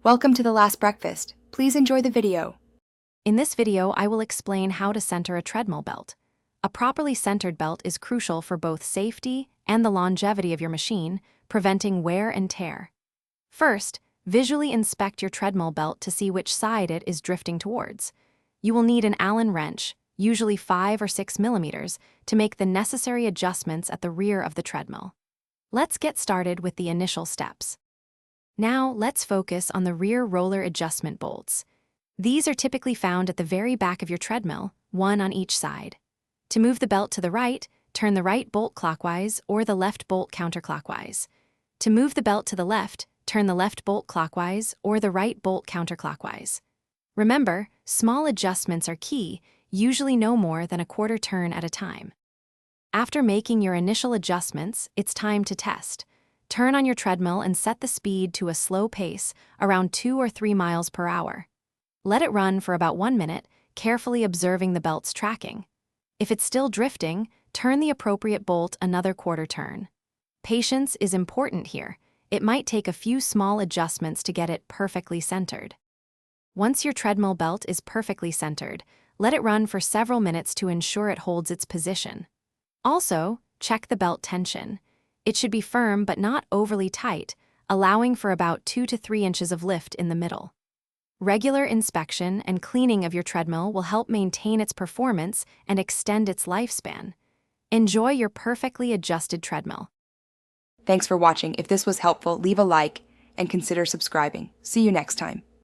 Welcome to The Last Breakfast. Please enjoy the video. In this video, I will explain how to center a treadmill belt. A properly centered belt is crucial for both safety and the longevity of your machine, preventing wear and tear. First, visually inspect your treadmill belt to see which side it is drifting towards. You will need an Allen wrench, usually 5 or 6 millimeters, to make the necessary adjustments at the rear of the treadmill. Let's get started with the initial steps. Now, let's focus on the rear roller adjustment bolts. These are typically found at the very back of your treadmill, one on each side. To move the belt to the right, turn the right bolt clockwise or the left bolt counterclockwise. To move the belt to the left, turn the left bolt clockwise or the right bolt counterclockwise. Remember, small adjustments are key, usually no more than a quarter turn at a time. After making your initial adjustments, it's time to test. Turn on your treadmill and set the speed to a slow pace, around 2 or 3 miles per hour. Let it run for about 1 minute, carefully observing the belt's tracking. If it's still drifting, turn the appropriate bolt another quarter turn. Patience is important here. It might take a few small adjustments to get it perfectly centered. Once your treadmill belt is perfectly centered, let it run for several minutes to ensure it holds its position. Also, check the belt tension. It should be firm but not overly tight, allowing for about 2 to 3 inches of lift in the middle. Regular inspection and cleaning of your treadmill will help maintain its performance and extend its lifespan. Enjoy your perfectly adjusted treadmill. Thanks for watching. If this was helpful, leave a like and consider subscribing. See you next time.